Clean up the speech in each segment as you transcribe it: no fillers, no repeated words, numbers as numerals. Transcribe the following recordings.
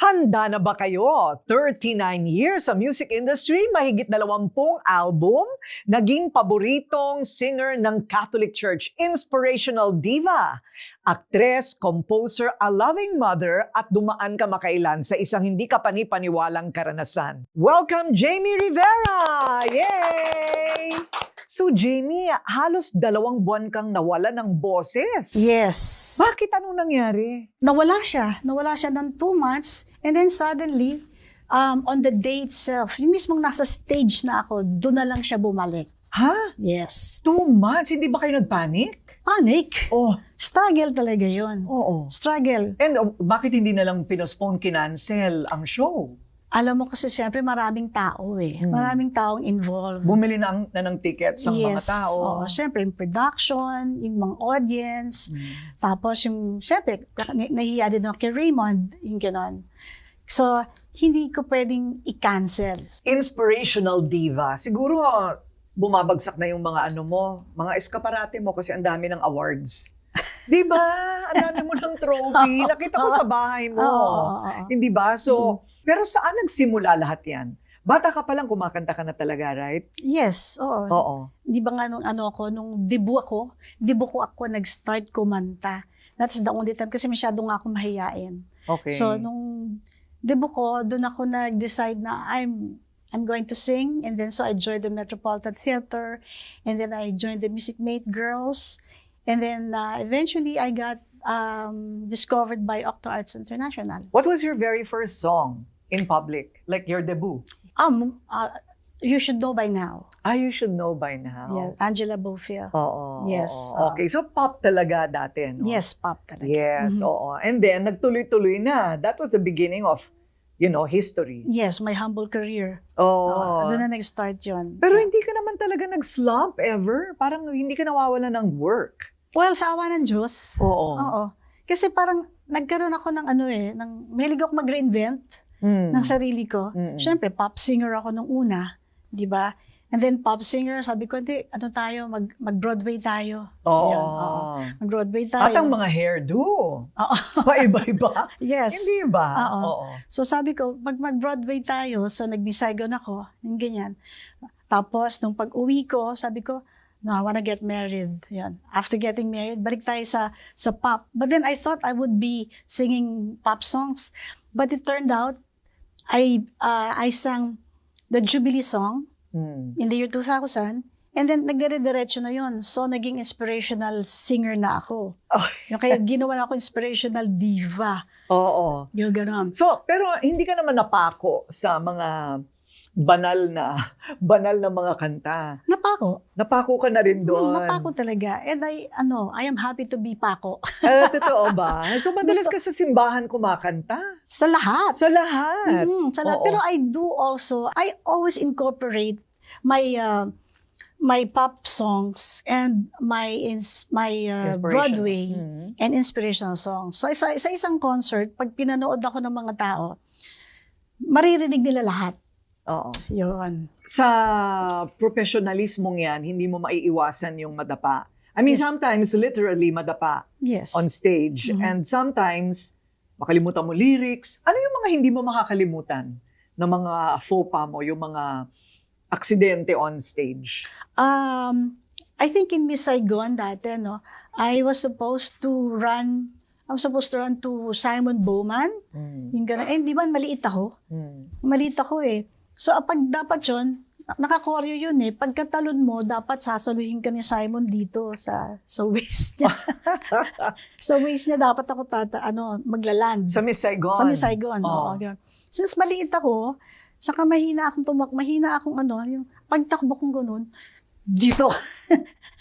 Handa na ba kayo? 39 years sa music industry, mahigit 20 album, naging paboritong singer ng Catholic Church, inspirational diva, aktres, composer, a loving mother, at dumaan kamakailan sa isang hindi kapani-paniwalang karanasan. Welcome, Jamie Rivera! Yay! So Jamie, halos 2 buwan kang nawala ng boses. Yes. Bakit? Anong nangyari? Nawala siya. Nawala siya ng 2 months. And then suddenly, on the day itself, yung mismong nasa stage na ako, doon na lang siya bumalik. Ha? Yes. 2 months? Hindi ba kayo nagpanic? Panic. Oh, Struggle talaga yun. oo. Struggle. And bakit hindi na lang pinospone, kinancel ang show? Alam mo kasi siyempre maraming tao eh. Maraming taong involved. Bumili na ng tickets ang mga tao. Oo. Siyempre yung production, yung mga audience. Tapos yung, siyempre, nahiya din ako kay Raymond, yung gano'n. So, hindi ko pwedeng i-cancel. Inspirational diva. Siguro bumabagsak na yung mga mga eskaparate mo kasi ang dami ng awards. Di ba? Ang dami mo ng trophy. Nakita ko sa bahay mo. Hindi ba? So, pero saan nagsimula lahat yan? Bata ka palang kumakanta ka na talaga, right? Yes, oo. Oo. Di ba nga nung debut ko nag-start kumanta. That's the only time kasi masyado nga ako mahiyain. Okay. So, nung debut ko, doon ako nag-decide na I'm going to sing. And then, so I joined the Metropolitan Theater. And then, I joined the Music Mate Girls. And then, eventually, I got discovered by Octo Arts International. What was your very first song in public? Like your debut? You Should Know By Now. You should know by now. Yeah, Angela Bofill. Oo. Yes. Oo. Okay, so pop talaga dati, no? Yes, pop talaga. Yes, oo. And then, nagtuloy-tuloy na. That was the beginning of, history. Yes, my humble career. Oo. Doon na nag-start yun. Pero hindi ka naman talaga nag-slump ever? Parang hindi ka nawawala ng work. Well, sa awa ng Diyos. Oo. Oo. Kasi parang nagkaroon ako ng mahilig ako mag-reinvent ng sarili ko. Siyempre, pop singer ako nung una, di ba? And then pop singer, sabi ko, mag-Broadway tayo. Oo. Yun, oo. Mag-Broadway tayo. At ang mga hairdo. Oo. Paiba-iba. Yes. Hindi ba? Oo. So sabi ko, mag-Broadway tayo. So nag-Miss-Saigon ako, yung ganyan. Tapos, nung pag-uwi ko, sabi ko, no, I wanna get married. Yan. After getting married, balik tayo sa pop. But then I thought I would be singing pop songs. But it turned out, I sang the Jubilee song in the year 2000. And then, nagdire-diretso na yun. So, naging inspirational singer na ako. Yung kaya ginawa na ako inspirational diva. Oo. Yung gano'n. So, pero hindi ka naman napako sa mga banal na mga kanta. Napako ka na rin doon. Napako talaga. And I am happy to be pako. Totoo ba? So, madalas ka sa simbahan kumakanta? Sa lahat. Sa lahat? Sa lahat. Pero I always incorporate my pop songs and my Broadway and inspirational songs. So, sa isang concert, pag pinanood ako ng mga tao, maririnig nila lahat. Oo. Yun. Sa professionalismong yan, hindi mo maiiwasan yung madapa. I mean, Yes. sometimes literally madapa Yes. on stage. And sometimes, makalimutan mo lyrics. Ano yung mga hindi mo makakalimutan ng mga faux pas mo, yung mga aksidente on stage? I think in Miss Saigon dati, I was supposed to run to Simon Bowman. Yung gano'n. Di ba maliit ako? Maliit ako eh. So, pag dapat yun, nakakoryo yun eh. Pagkatalon mo, dapat sasaluhin ka ni Simon dito sa waist niya. Sa waist niya, dapat ako maglaland. Sa Miss Saigon? Sa Miss Saigon. Oh. Since maliit ako, saka mahina akong yung pagtakbo kong ganun, dito.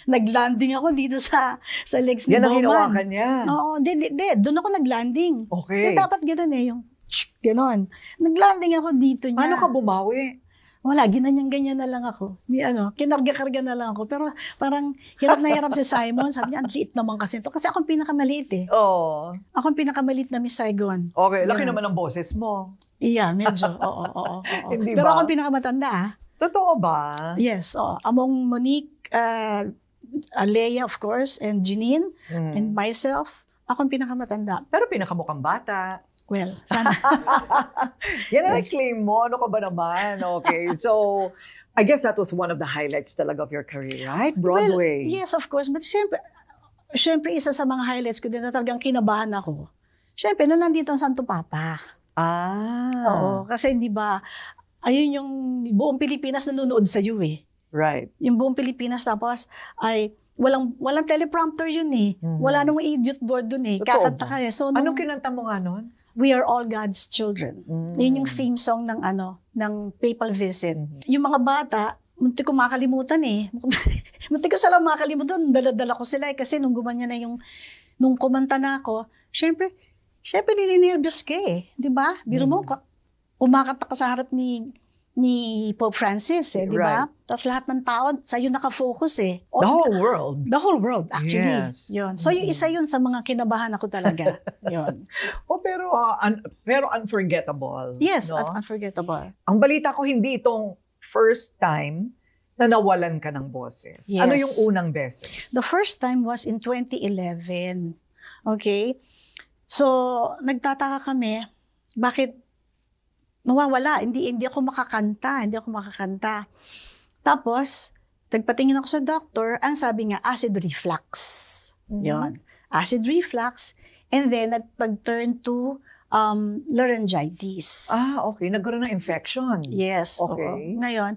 Naglanding ako dito sa legs ni Yan ang Bowman. hinawakan niya. Oo, hindi. Doon ako naglanding. Okay. Kaya dapat gano'n yung gano'n. Naglanding ako dito niya. Paano ka bumawi? Wala, ganyan na lang ako. Kinarga-karga na lang ako. Pero parang hirap na hirap si Simon. Sabi niya, ang liit naman kasi ito. Kasi ako ang pinakamaliit eh. Oo. Ako ang pinakamaliit na Miss Saigon. Okay, laki naman ang boses mo. Iya, medyo. Oo. Hindi Pero ba? ako ang pinakamatanda Totoo ba? Yes, among Monique, Leia of course, and Janine, and myself, ako ang pinakamatanda. Pero pinakamukhang bata. Well, sana. Yan ang Yes. claim mo. Ano ka ba naman? Okay. So, I guess that was one of the highlights talaga of your career, right? Broadway. Well, yes, of course. But syempre, isa sa mga highlights ko din na talagang kinabahan ako. Syempre, nung nandito ang Santo Papa. Oo, kasi di ba, ayun yung buong Pilipinas nanonood sa iyo eh. Right. Yung buong Pilipinas tapos ay walang teleprompter yun eh. Wala nung idiot board dun eh. Totoo Kakanta ba? ka eh. So, Anong kinanta mo nga nun? We Are All God's Children. Yun yung theme song ng Papal Visit. Yung mga bata, munti ko makalimutan eh. Munti ko sila makalimutan. Dala-dala ko sila eh. Kasi nung gumanya na nung kumanta na ako, syempre nilinervyos ka eh. Di ba? Biro mo, kumakanta ka sa harap ni Pope Francis eh. Di ba? Right. Tapos lahat ng tao, sa'yo nakafocus eh. The whole world. The whole world, actually. Yes. Yun. So, yung isa yun sa mga kinabahan ako talaga. Yun. Pero unforgettable. Yes, no? unforgettable. Ang balita ko, hindi itong first time na nawalan ka ng boses. Yes. Ano yung unang beses? The first time was in 2011. Okay? So, nagtataka kami, bakit nawawala? Hindi ako makakanta. Tapos, nagpatingin ako sa doctor, ang sabi nga, acid reflux. Yun. Acid reflux. And then, nagpag-turn to laryngitis. Okay. Nagkaroon ng infection. Yes. Okay. Oo. Ngayon,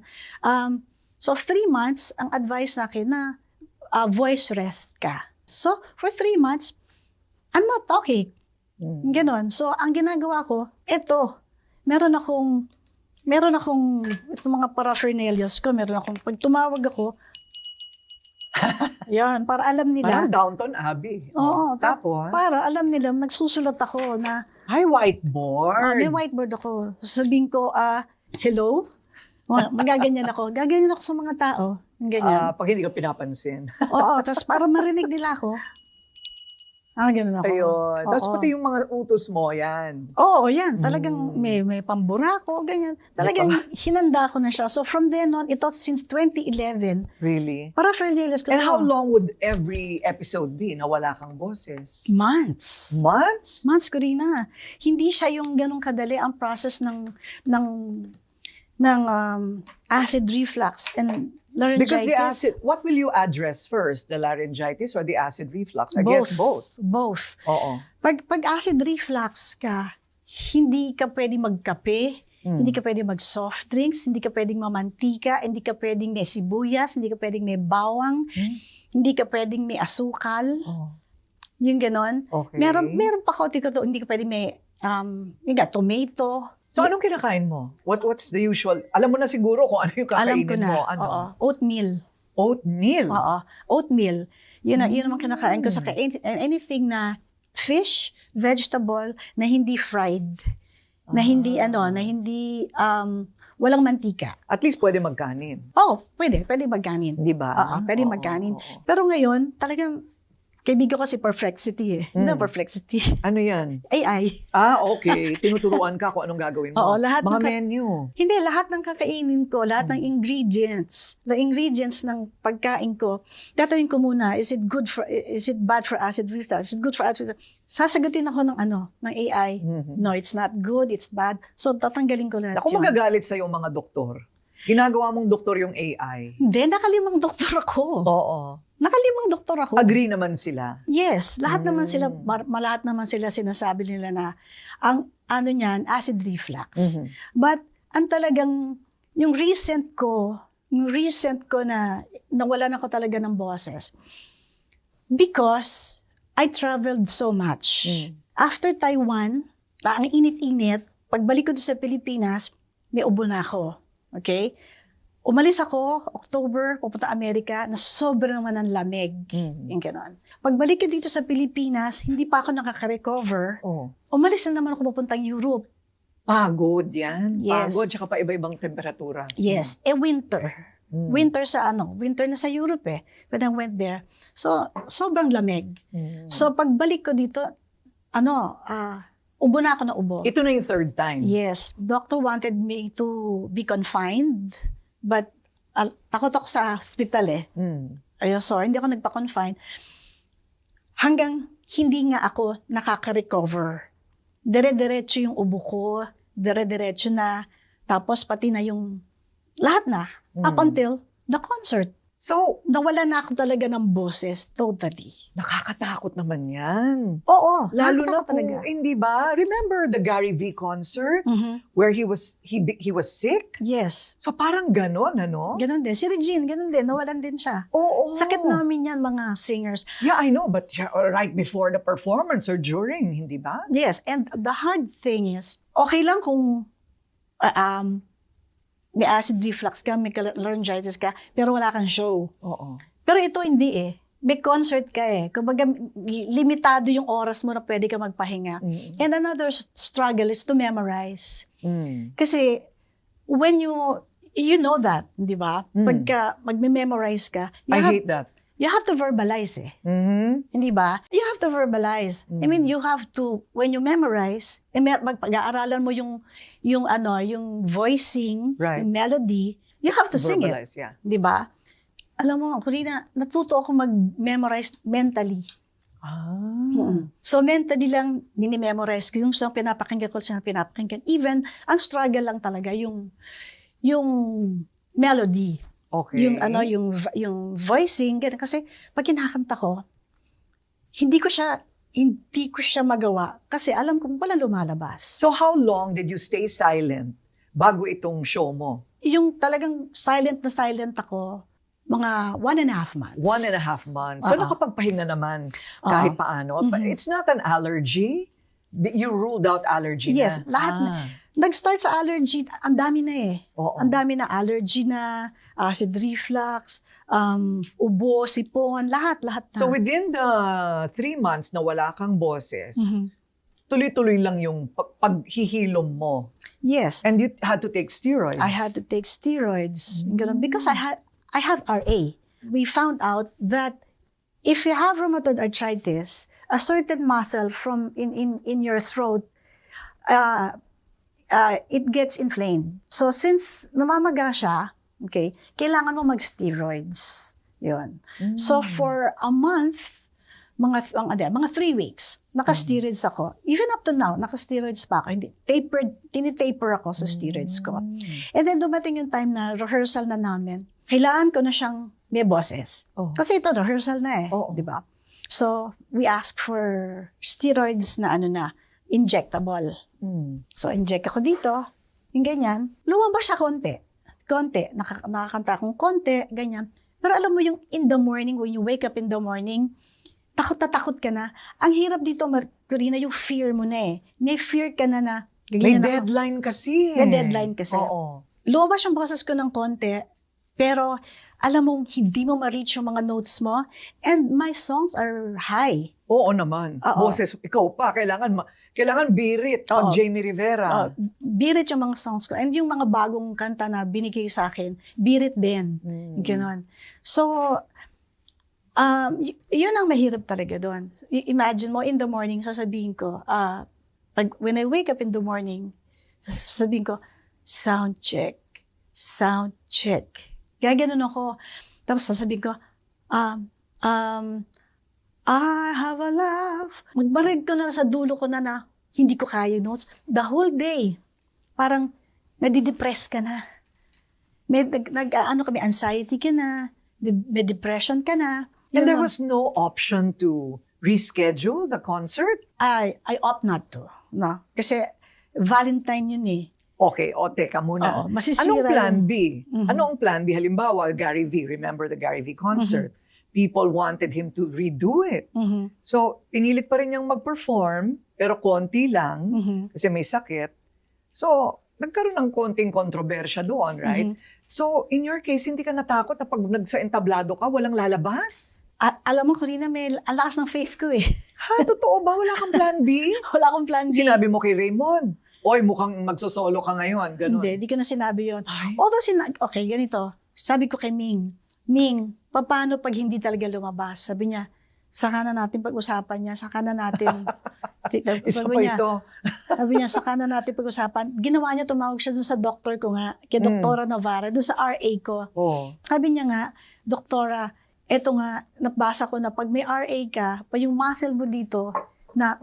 so 3 months, ang advice sa akin na voice rest ka. So, for 3 months, I'm not talking. Ganon. So, ang ginagawa ko, meron akong itong mga paraphernalias ko, pag tumawag ako, yan, para alam nila. Parang Downton Abbey. Oo, tapos? para alam nila, nagsusulat ako na, Hi, whiteboard. may whiteboard ako. Sabihin ko, hello? Magaganyan ako. Gaganyan ako sa mga tao. Ganyan. Pag hindi ka pinapansin. Oo, tapos para marinig nila ako. Ganun ako. Ayun. Tapos Oo. pati yung mga utos mo, yan. Oo, yan. Talagang may pambura ko, ganyan. Talagang hinanda ko na siya. So from then on, ito since 2011, Really? para Ferniles ko. And how long would every episode be na wala kang boses? Months. Months? Months ko rin na. Hindi siya yung ganong kadali ang process ng acid reflux and laryngitis. Because the acid, what will you address first? The laryngitis or the acid reflux? I guess both. Both. Oo. Pag acid reflux ka, hindi ka pwedeng magkape, hindi ka pwedeng mag-soft drinks, hindi ka pwedeng mamantika, hindi ka pwedeng may sibuyas, hindi ka pwedeng may bawang, hindi ka pwedeng may asukal. Yung ganon. Okay. Meron pa ko, hindi ka pwedeng may tomato. So anong kinakain mo? What's the usual? Alam mo na siguro kung ano yung Alam kakainin ko na. mo. Ano? Oo. Oatmeal. Oatmeal? Oo. Oatmeal. Yun naman kinakain ko sa anything na fish, vegetable, na hindi fried. Na hindi walang mantika. At least pwede magkanin. Pwede magkanin. Di ba? Oo, pwede magkanin. Oo. Pero ngayon, talagang kaibigan ko si Perplexity eh. Perplexity. Ano yan? AI. Okay. Tinuturuan ka kung anong gagawin mo. Oo, lahat Mga ng menu. Hindi, lahat ng kakainin ko, lahat ng ingredients, the ingredients ng pagkain ko, tatanungin ko muna, is it bad for acid reflux? Is it good for acid reflux? Sasagutin ako ng AI. No, it's not good, it's bad. So, tatanggalin ko lahat Ako yun. magagalit sa'yo mga doktor. Ginagawa mong doktor yung AI. Hindi, nakalimang doktor ako. Oo. Nakalimang doktor ako. Agree naman sila. Yes, lahat naman sila, lahat naman sila sinasabi nila na ang niyan, acid reflux. But ang talagang yung recent ko na nawalan ako talaga ng boses because I traveled so much. After Taiwan, ang init-init, pagbalik ko sa Pilipinas, may ubo na ako. Okay? Umalis ako, October, pupunta Amerika, na sobrang naman ang lamig. Yung ganon. Pagbalik ko dito sa Pilipinas, hindi pa ako nakaka-recover. Umalis na naman ako papuntang Europe. Pagod yan. Yes. Pagod, tsaka pa iba-ibang temperatura. Yes. Winter. Winter na sa Europe eh. When I went there. So, sobrang lamig. So, pagbalik ko dito, ubo na ako na ubo. Ito na yung third time. Yes. Doctor wanted me to be confined. But, takot ako sa hospital eh. So, hindi ako nagpa-confine. Hanggang hindi nga ako nakaka-recover. dire-diretso yung ubo ko, dire-diretso na, tapos pati na yung lahat na, up until the concert. So, Nawala na ako talaga ng boses, totally. nakakatakot naman yan. Oo, Lalo na nakakatakot kung, hindi ba? Remember the Gary V concert where he was sick? Yes. So parang ganon, ano? Ganun din. Si Regine, ganun din. Nawalan din siya. Oo. Sakit namin yan, mga singers. Yeah, I know, but right before the performance or during, hindi ba? Yes, and the hard thing is, okay lang kung may acid reflux ka, may laryngitis ka, pero wala kang show. Oo. Pero ito hindi eh. May concert ka eh. Kumbaga, limitado yung oras mo na pwede ka magpahinga. And another struggle is to memorize. Kasi, when you know that, di ba? Pagka magme-memorize ka, I hate that. you have to verbalize eh. Hindi ba? You have to verbalize. I mean, you have to, when you memorize, pag-aaralan mo yung voicing, Right. yung melody, you have to sing it. Verbalize, yeah. Di ba? Alam mo, Corina, natuto ako mag-memorize mentally. So, mentally lang, nini-memorize ko yung song, pinapakinggan ko siya, pinapakinggan. Even, ang struggle lang talaga, yung melody. Okay. Yung voicing, ganun. Kasi, pag kinakanta ko, hindi ko siya magawa. Kasi alam ko, wala lumalabas. So how long did you stay silent bago itong show mo? Yung talagang silent na silent ako, mga 1.5 months. 1.5 months. So nakapagpahinga naman kahit paano. But it's not an allergy? You ruled out allergy na? Yes, lahat na. Nag-start sa allergy, ang dami na eh. Oo. Ang dami na allergy na, acid reflux, ubo, sipon, lahat na. So within the 3 months na wala kang boses, tuloy-tuloy lang yung paghihilom mo. Yes. And you had to take steroids. I had to take steroids. Ganun. Because I have RA. We found out that if you have rheumatoid arthritis, a certain muscle from in your throat, it gets inflamed. So since namamaga siya, okay, kailangan mo mag-steroids. Yun. So for a month, mga 3 weeks, naka-steroids ako. Even up to now, naka-steroids pa ako. Hindi, tinitaper ako sa steroids ko. And then dumating yung time na rehearsal na namin, kailangan ko na siyang may boses. Kasi ito, rehearsal na eh. Di ba? So, we asked for steroids na injectable. So, inject ako dito, yung ganyan. Lumabas siya konti. Nakakanta akong konti, ganyan. Pero alam mo yung in the morning, when you wake up in the morning, takot na takot ka na. Ang hirap dito, Corina, yung fear mo na eh. May fear ka na May deadline kasi. May deadline kasi. Oo. Lumabas yung boses ko ng konti, pero alam mo, hindi mo ma-reach yung mga notes mo. And my songs are high. Oo naman. Boses, ikaw pa, kailangan birit pag Jamie Rivera. Birit yung mga songs ko. And yung mga bagong kanta na binigay sa akin, birit din. Ganon. So, yun ang mahirap talaga doon. Imagine mo, in the morning, sasabihin ko, when I wake up in the morning, sasabihin ko, sound check. Gaganon ako. Tapos sasabihin ko, I have a love. Magbarig ko na sa dulo ko na hindi ko kaya notes. The whole day, parang nadidepress ka na. May anxiety ka na. May depression ka na. And there was no option to reschedule the concert? I opt not to. No? Kasi Valentine yun eh. Okay, teka muna. Masisira Anong plan yung- B? Anong plan B? Halimbawa, Gary V. Remember the Gary V concert? People wanted him to redo it. So, pinilit pa rin niyang mag-perform, pero konti lang, kasi may sakit. So, nagkaroon ng konting kontrobersya doon, right? So, in your case, hindi ka natakot na pag nagsa-entablado ka, walang lalabas? Alam mo, Corina, ang lakas ng faith ko eh. Ha, totoo ba? Wala kang plan B? Wala akong plan B. Sinabi mo kay Raymond, oy, mukhang magsosolo ka ngayon. Ganun. Hindi ko na sinabi yun. Although, okay, ganito. Sabi ko kay Ming, paano pag hindi talaga lumabas? Sabi niya, saka na natin pag-usapan niya, saka na natin. Isa pa ito. Sabi niya, saka na natin pag-usapan. Ginawa niya, tumawag siya dun sa doktor ko nga, kay Doktora Navarra, dun sa RA ko. Sabi niya nga, Doktora, eto nga, nabasa ko na pag may RA ka, pa yung muscle mo dito, na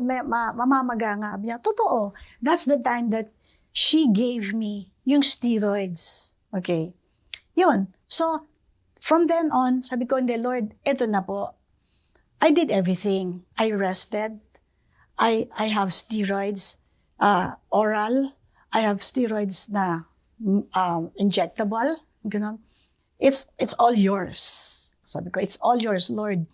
mamamaga nga. Sabi niya, totoo. That's the time that she gave me yung steroids. Okay. Yun. So, from then on, sabi ko, hindi, Lord, eto na po. I did everything. I rested. I have steroids, oral. I have steroids na injectable. Ganun. It's all yours. Sabi ko, it's all yours, Lord.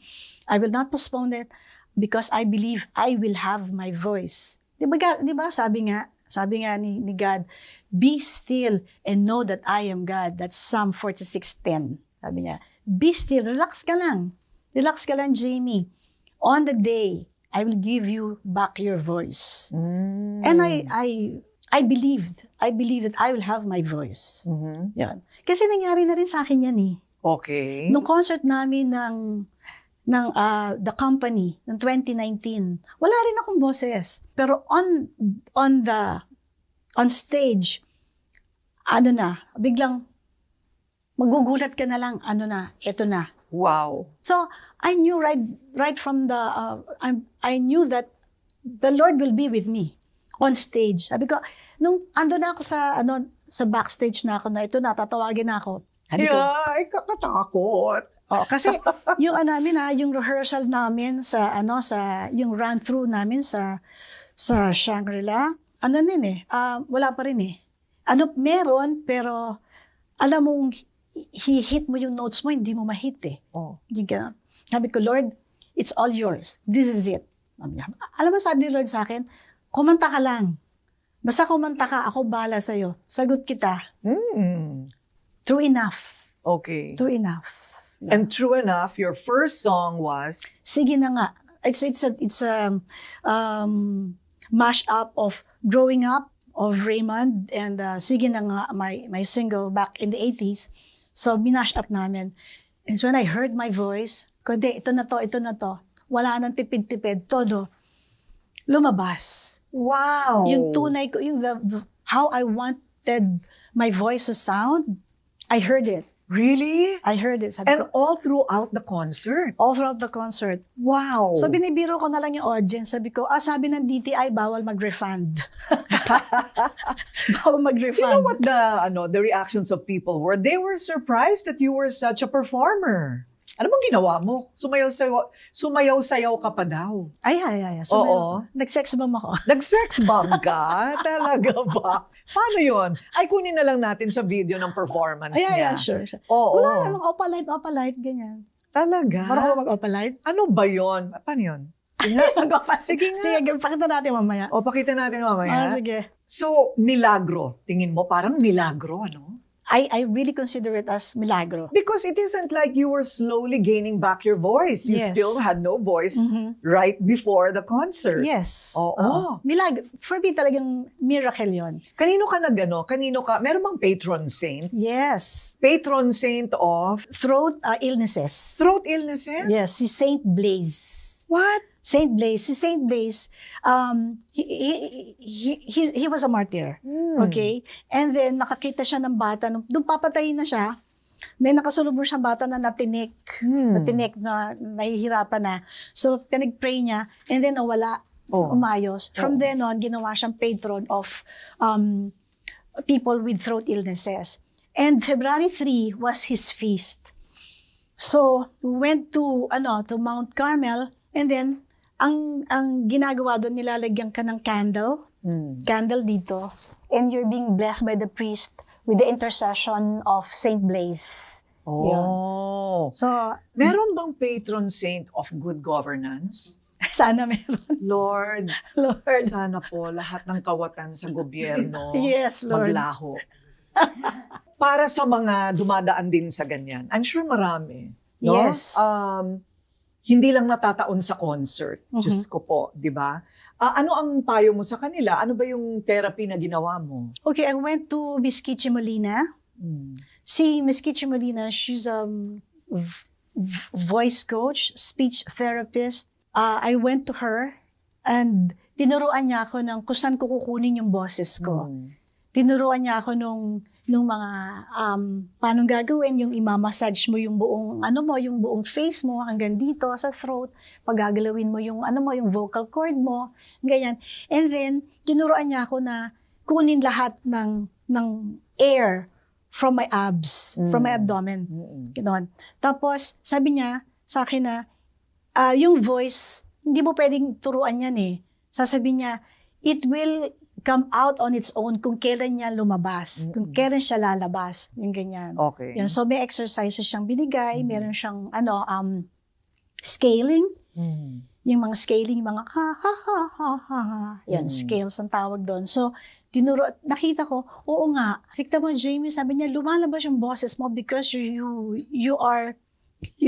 I will not postpone it because I believe I will have my voice. Di ba sabi nga ni God, be still and know that I am God. That's Psalm 46:10. Sabi niya, be still, relax ka lang. Relax ka lang, Jamie. On the day, I will give you back your voice. And I believed that I will have my voice. Yan. Kasi nangyari na rin sa akin yan eh. Okay. Nung concert namin ng The Company ng 2019, wala rin akong boses. Pero on stage, biglang magugulat ka na lang, eto na. Wow. So, I knew right from I knew that the Lord will be with me on stage. Sabi ko, nung ando na ako sa backstage na ako na ito, natatawagin na ako. Sabi ko, ay, kakatakot. kasi yung yung rehearsal namin sa yung run through namin sa Shangri-La, wala pa rin eh. Meron, pero alam mong hit mo yung notes mo, hindi mo ma-hit eh. Sabi ko, Lord, it's all yours. This is it. Alam mo, sabi ni Lord sa akin, kumanta ka lang. Basta kumanta ka, ako bahala sa'yo. Sagot kita. True enough. Okay. True enough. And true enough, your first song was? Sige na nga. It's a mash up of Growing Up of Raymond and Sige na nga, my single back in the 80s. So, minash up namin. And so when I heard my voice, kundi, ito na to. Wala nang tipid-tipid. Todo. Lumabas. Wow. Yung tunay ko, how I wanted my voice to sound, I heard it. Really? I heard it. Sabi And ko, all throughout the concert? all throughout the concert. Wow. So, binibiro ko na lang yung audience. Sabi ko, sabi ng DTI, bawal mag-refund. Bawal mag-refund. You know what the reactions of people were? They were surprised that you were such a performer. Ano bang ginawa mo? Sumayaw-sayaw ka pa daw. Ay. So, Oo. nag-sex bomb ako. Nag-sex bomb ka? Talaga ba? Paano yun? Ay, kunin na lang natin sa video ng performance niya. Sure. Oo. Wala namang opalite, ganyan. Talaga? Marunong ko mag-opalite? Ano ba yun? Paano yun? Sige nga. Sige, pakita natin mamaya. Pakita natin mamaya. Sige. So, milagro. Tingin mo, parang milagro, ano? I really consider it as milagro. Because it isn't like you were slowly gaining back your voice. You Yes. still had no voice right before the concert. Yes. Oo. Milagro. For me, talagang miracle yon. Kanino ka, meron bang patron saint? Yes. Patron saint of Throat illnesses. throat illnesses? Yes, si Saint Blaise. What? Saint Blaise. Si Saint Blaise, he was a martyr. Okay? And then, nakakita siya ng bata. Doon papatayin na siya. May nakasulubong siyang bata na natinik. Natinik na nahihirapan na. So, pinag-pray niya. And then, nawala. Umayos. From then on, ginawa siyang patron of people with throat illnesses. And February 3 was his feast. So, we went to Mount Carmel. And then, ang ginagawa doon, nilalagyan ka ng candle dito, and you're being blessed by the priest with the intercession of Saint Blaise. Oh. So, Meron bang patron saint of good governance? sana meron. Lord, Lord. sana po lahat ng kawatan sa gobyerno Yes, Lord. maglaho. Para sa mga dumadaan din sa ganyan, I'm sure marami. No? Yes. Hindi lang natataon sa concert. Diyos ko po, di ba? Ano ang payo mo sa kanila? Ano ba yung therapy na ginawa mo? Okay, I went to Miss Kichi Molina. Si Miss Kichi Molina, she's a voice coach, speech therapist. I went to her and tinuruan niya ako ng kung saan ko kukunin yung boses ko. tinuruan niya ako nung mga paano gagawin, yung imamassage mo yung buong yung buong face mo hanggang dito sa throat, pagagalawin mo yung yung vocal cord mo, ganyan. And then tinuruan niya ako na kunin lahat ng air from my abs, from my abdomen. Ganoon. Tapos sabi niya sa akin na yung voice, hindi mo pwedeng turuan yan eh. Sasabihin niya, it will come out on its own kung kailan niya lumabas, kung kailan siya lalabas, yung ganyan. Okay. Yan, so may exercises siyang binigay, meron siyang scaling, yung mga scaling, yung mga ha ha ha ha ha ha, yan, scales ang tawag doon. So, nakita ko, oo nga, tignan mo Jamie, sabi niya, lumalabas yung boses mo because you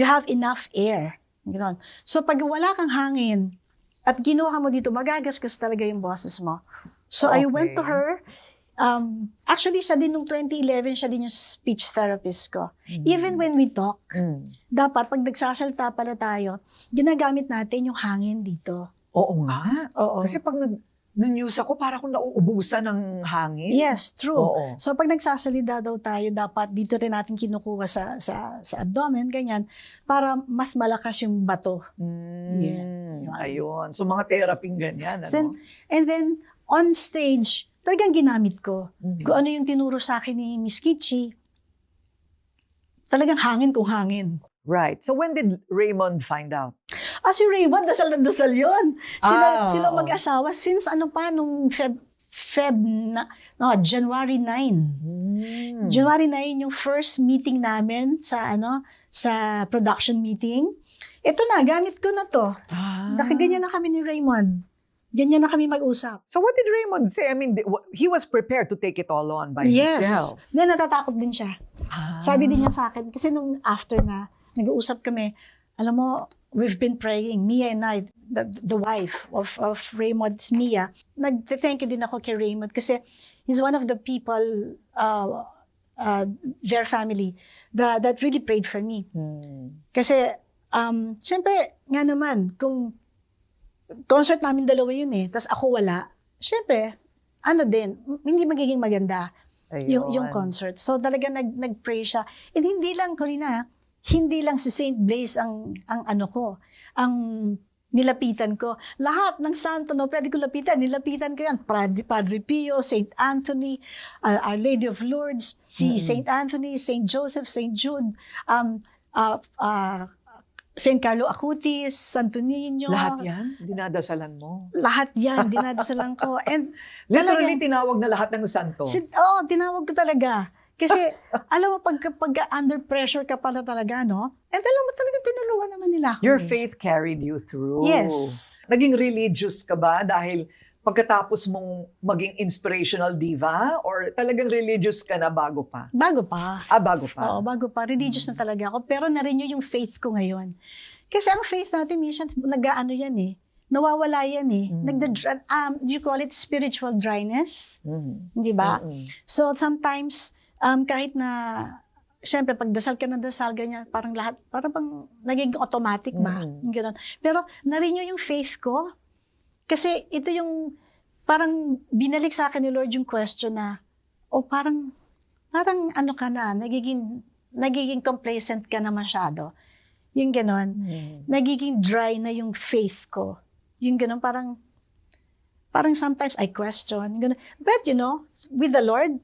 have enough air. Ganoon. So, pag wala kang hangin, at ginawa mo dito, magagasgas talaga yung boses mo. So, I went to her. Actually, siya din nung 2011, siya din yung speech therapist ko. Even when we talk, dapat pag nagsasalita pala tayo, ginagamit natin yung hangin dito. Oo nga. Oo. Kasi pag news ako, para akong nauubusan ng hangin. Yes, true. Oo. So, pag nagsasalita daw tayo, dapat dito rin natin kinukuha sa abdomen, ganyan, para mas malakas yung bato. Yeah. Ayun. So, mga therapy ganyan. Ano? And then, on stage, talagang ginamit ko. Kung ano yung tinuro sa akin ni Miss Kitchi, talagang hangin kung hangin. Right. So, when did Raymond find out? Si Raymond, dasal na dasal yun. Sila mag-asawa since nung January 9. January 9 yung first meeting namin sa production meeting. Ito na, gamit ko na to. Nakaganyan na kami ni Raymond. Ganyan na kami mag-usap. So what did Raymond say? I mean, he was prepared to take it all on by himself. Yes. Then natatakot din siya. Sabi din niya sa akin, kasi nung after na, nag-uusap kami, alam mo, we've been praying, Mia and I, the wife of Raymond's Mia, nag-thank you din ako kay Raymond kasi he's one of the people, their family, that really prayed for me. Kasi, syempre, nga naman, kung concert namin dalawa yun eh, tas ako wala, syempre, hindi magiging maganda yung concert. So talaga nag-pray siya. And hindi lang, Corina, hindi lang si St. Blaise ang nilapitan ko. Lahat ng santo na pwede ko lapitan, nilapitan ko yan. Padre Pio, St. Anthony, Our Lady of Lourdes, si St. Anthony, St. Joseph, St. Jude, St. Carlo Acutis, Santo Niño. Lahat yan? Dinadasalan mo? Lahat yan, dinadasalan ko. And literally, tinawag na lahat ng santo? Tinawag ko talaga. Kasi, alam mo, pag under pressure ka pala talaga, no? And alam mo talaga, tinulungan naman nila ako. Your faith carried you through. Yes. Naging religious ka ba dahil pagkatapos mong maging inspirational diva? Or talagang religious ka na bago pa? Bago pa. Bago pa? Oo, bago pa. Religious na talaga ako. Pero na-renew yung faith ko ngayon. Kasi ang faith natin, minsan, yan eh. Nawawala yan eh. You call it spiritual dryness? Di ba? So, sometimes, kahit na, syempre, pag dasal ka ng dasal, ganyan, parang lahat, parang naging automatic ba? Ganun. Pero, na-renew yung faith ko. Kasi ito yung, parang binalik sa akin ni Lord yung question na, parang ka na, nagiging complacent ka na masyado. Yung gano'n. Nagiging dry na yung faith ko. Yung gano'n, parang sometimes I question. Ganun. But with the Lord,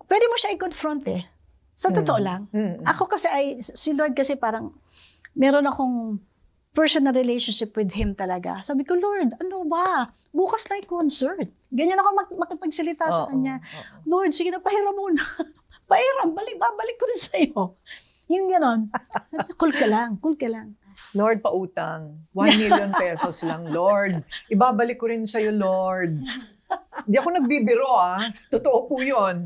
pwede mo siya i-confront eh. Sa totoo lang. Ako kasi si Lord kasi parang, meron akong personal relationship with Him talaga. Sabi ko, Lord, ano ba? Bukas na concert. Ganyan ako makipagsalita sa Kanya. Lord, sige na, pahiram muna. Pahiram, babalik ko rin sa'yo. Yung gano'n. Cool ka lang. Lord, pautang. 1 million pesos lang, Lord. Ibabalik ko rin sa'yo, Lord. Hindi ako nagbibiro, Totoo po yun.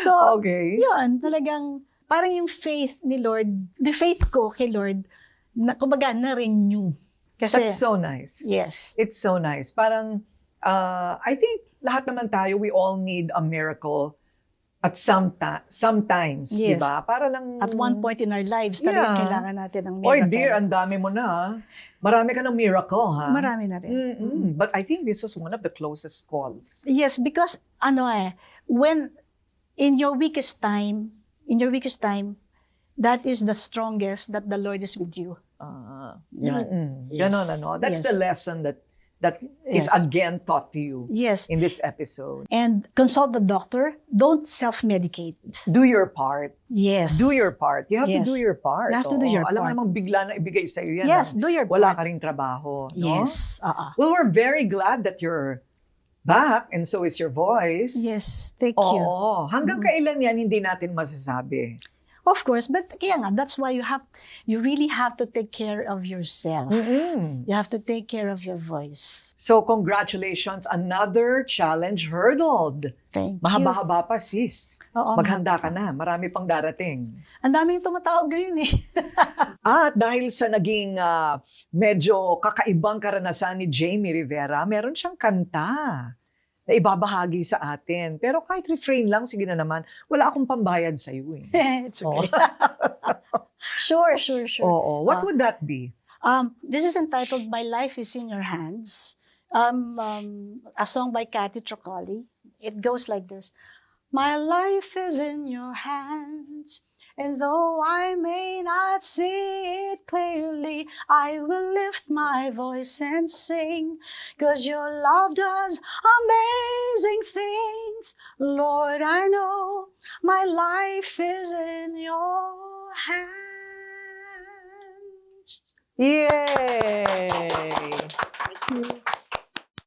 So, okay. Yun, talagang, parang yung faith ni Lord, the faith ko kay Lord, kumbaga, na-renew. Kasi, that's so nice. Yes. It's so nice. Parang, I think lahat naman tayo, we all need a miracle At sometimes, di Yes. ba? Para lang... At one point in our lives, talagang Yeah. kailangan natin ng miracle. Oy dear, ang dami mo na. Ha? Marami ka ng miracle, ha? Marami na rin. Mm-mm. But I think this was one of the closest calls. Yes, because when in your weakest time, that is the strongest that the Lord is with you. Yeah. Yes. Ganon, ano? That's Yes. the lesson that is Yes. again taught to you Yes. in this episode. And consult the doctor. Don't self-medicate. Do your part. Yes. Do your part. You have to Yes. do your part. You have to do your Alam mo part. namang bigla na ibigay sa'yo yan. Yes, ah. do your Wala part. ka ring trabaho. No? Yes. Well, we're very glad that you're back and so is your voice. Yes. Thank you. Oo. Hanggang kailan yan hindi natin masasabi. Of course, but kaya nga, that's why you really have to take care of yourself. Mm-mm. You have to take care of your voice. So congratulations, another challenge hurdled. Thank you. Mahaba-haba pa sis. Oo, Maghanda ka na, marami pang darating. Ang daming tumatawag ngayon eh. At dahil sa naging medyo kakaibang karanasan ni Jamie Rivera, meron siyang kanta na ibabahagi sa atin. Pero kahit refrain lang, sige na naman, wala akong pambayad sa iyo eh. It's okay. Sure. Oo. What would that be? This is entitled My Life is in Your Hands. A song by Cathy Trocoli. It goes like this. My life is in your hands. And though I may not see it clearly, I will lift my voice and sing. 'Cause your love does amazing things. Lord, I know my life is in your hands. Yay!